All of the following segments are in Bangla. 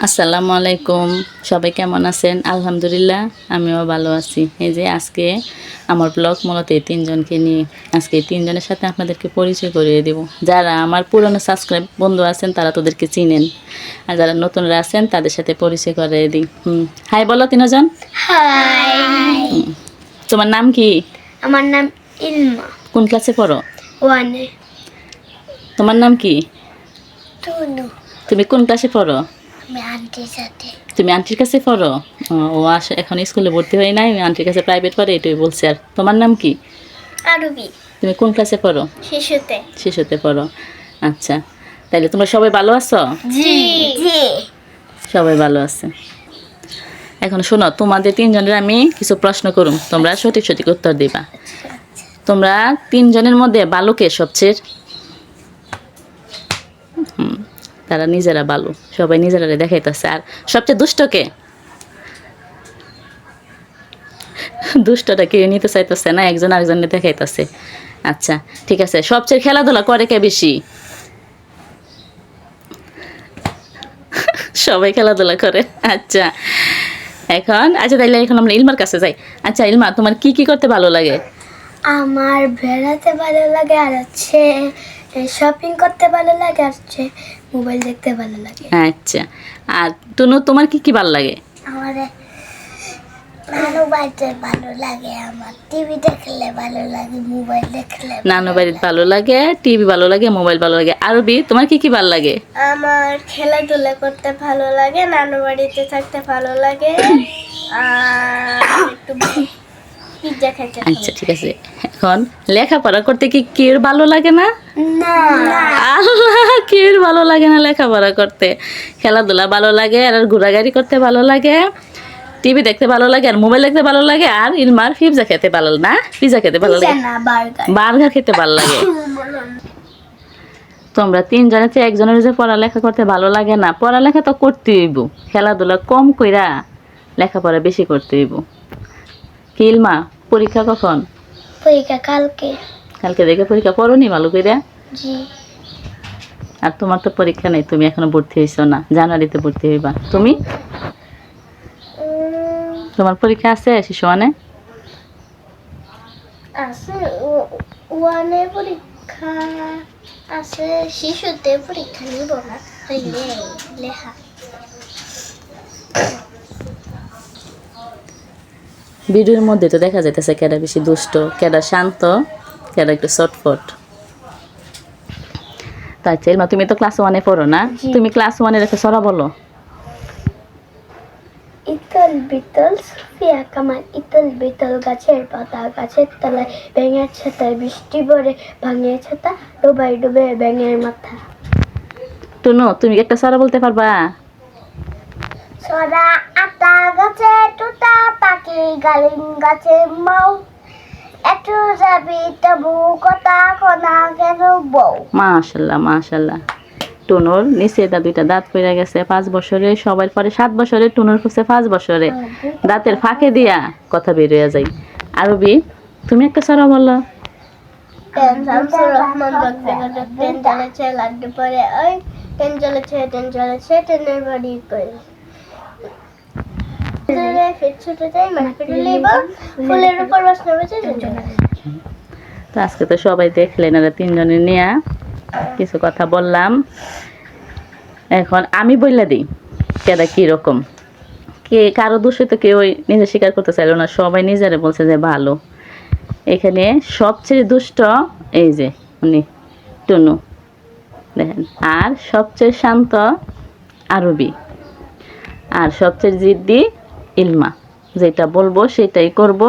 আসসালামু আলাইকুম, সবাই কেমন আছেন? আলহামদুলিল্লাহ আমিও ভালো আছি। এই যে আজকে আমার ব্লগ মূলত এই তিনজনকে নিয়ে। আজকে এই তিনজনের সাথে আপনাদেরকে পরিচয় করিয়ে দেব। যারা আমার পুরনো সাবস্ক্রাইব বন্ধু আছেন তারা তোদেরকে চিনেন, আর যারা নতুনরা আছেন তাদের সাথে পরিচয় করিয়ে দিই। হাই বলো তিনজন। হাই। তোমার নাম কি? আমার নাম ইলমা। কোন ক্লাসে পড়ো? ওয়ানে। তোমার নাম কি? টুনু। তুমি কোন ক্লাসে পড়ো? আমি আন্টির সাথে। তুমি আন্টির কাছে পড়ো? ও আসে এখন স্কুলে ভর্তি হয় নাই, আন্টির কাছে প্রাইভেট পড়ে, এটাই বলছে। আর তোমার নাম কি? আরবি। তুমি কোন ক্লাসে পড়ো? শিশুতে। শিশুতে পড়ো। আচ্ছা, তাইলে তোমরা সবাই ভালো আছো? জি জি। সবাই ভালো আছে। এখন শোনো, তোমাদের তিনজনের আমি কিছু প্রশ্ন করুম, তোমরা সঠিক সঠিক উত্তর দিবা। তোমরা তিনজনের মধ্যে ভালো কে সবচেয়ে? তারা নিজেরা ভালো, সবাই নিজেরা দেখাইতেছে। আর সবচেয়ে দুষ্ট কে? দুষ্টটা কেউ নিতে চাইতেছে না, একজন আরেকজনের দেখাইতেছে। আচ্ছা ঠিক আছে, সবচেয়ে খেলাধুলা করে কে বেশি? সবাই খেলাধুলা করে। আচ্ছা তাইলে এখন আমরা ইলমার কাছে যাই। আচ্ছা ইলমা, তোমার কি কি করতে ভালো লাগে? আমার বেড়াতে ভালো লাগে, আর হচ্ছে শপিং করতে ভালো লাগে, আর হচ্ছে মোবাইল দেখতে ভালো লাগে। আচ্ছা, আর টুনু তোমার কি কি ভালো লাগে? আমার নানু বাড়িতে ভালো লাগে, আমার টিভি দেখলে ভালো লাগে, মোবাইল দেখলে নানু বাড়িতে ভালো লাগে, টিভি ভালো লাগে, মোবাইল ভালো লাগে। আরবি তোমার কি কি ভালো লাগে? আমার খেলাধুলা করতে ভালো লাগে, নানু বাড়িতে থাকতে ভালো লাগে, আর একটু পিজ্জা খেতে। আচ্ছা ঠিক আছে, এখন লেখাপড়া করতে কি কেউ ভালো লাগে না? না আল্লাহ, কেউ ভালো লাগে না লেখাপড়া করতে? খেলাধুলা ভালো লাগে, আর ঘোরাঘুরি করতে ভালো লাগে, টিভি দেখতে ভালো লাগে, আর মোবাইল দেখতে ভালো লাগে, আর ইলমার পিজ্জা খেতে ভালো না, পিজ্জা খেতে ভালো লাগে, বার্গার খেতে ভালো লাগে। তোমরা তিনজনের চেয়ে একজনের যে পড়ালেখা করতে ভালো লাগে না, পড়ালেখা তো করতে হইব, খেলাধুলা কম কইরা লেখাপড়া বেশি করতে হইব। কি ইলমা, পরীক্ষা কখন? পরীক্ষা কালকে। কালকে দেখে পরীক্ষা পড়োনি ভালো কইরা? জি। আর তোমার তো পরীক্ষা নেই, তুমি এখনো ভর্তি হইছো না, জানুয়ারিতে ভর্তি হইবা। তুমি? তোমার পরীক্ষা আছে শিশু ওয়ানে? আছে ওয়ানে পরীক্ষা আছে, শিশুতে পরীক্ষা নিব না, হইলে লেখা। ভিডিওর মধ্যে তো দেখা যাইতেছে কেডা বেশি দুষ্ট, কেডা শান্ত, কেডা একটু চটফট। তাই ইলমা, তুমি তো ক্লাস ওয়ানে পড়ো না? তুমি ক্লাস ওয়ানের একটা ছড়া বলো। ইতল বিতল সুফিয়া কামাল, ইতল বিতল গাছের পাতা, গাছের তলায় ব্যাঙের ছাতায়, বৃষ্টি পড়ে ভাঙের ছাতা, ডুবাই ডুবে ব্যাঙের মাথা। টুনু, তুমি একটা ছড়া বলতে পারবা? সরা আটা গাছে টুটা পাখি, গালিম গাছে মাও, একটু যাবি তবু কথা কোনা কেন বউ। মাশাল্লাহ মাশাল্লাহ। টুনুর নিচে দুইটা দাঁত পড়ে গেছে 5 বছরে, সবার পরে 7 বছরে, টুনুর খুঁজছে 5 বছরে। দাঁতের ফাঁকে দিয়া কথা বের হয়ে যায়। আরবি, তুমি একটা ছড়া বলো। ট্রেন শামসুর রহমান বক্তব্য, ট্রেন চলেছে লাড্ডু পরে, ওই ট্রেন চলেছে ট্রেনের বাড়ি করে। ফুলের উপর বাসনা বেঁচে। তো আজকে তো সবাই দেখলেন, আর তিনজনে নিয়ে কিছু কথা বললাম। এখন আমি বললা দিই কেডা কিরকম, কে কারো দোষে তো কেউ নিজে স্বীকার করতে চাইল না, সবাই নিজেরা বলছে যে ভালো। এখানে সবচেয়ে দুষ্ট এই যে উনি টুনু দেখেন, আর সবচেয়ে শান্ত আরবি, আর সবচেয়ে জিদ্দি ইলমা। যেটা বলবো সেটাই করব,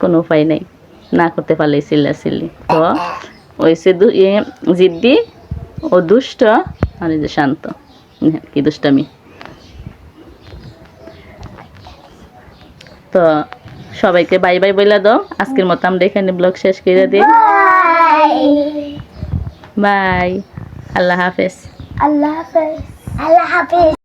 কোনো উপায় নেই, না করতে পারলে চিল্লাচিল্লি। তো ওই সে জিদ্দি, ও দুষ্ট, আর এই যে শান্ত। কি দুষ্টামি। তো সবাইকে বাই বাই বইলা দাও। আজকের মতো আমরা এখানে ব্লগ শেষ করে দিই। বাই, আল্লাহ হাফেজ। আল্লাহ হাফেজ। আল্লাহ হাফেজ।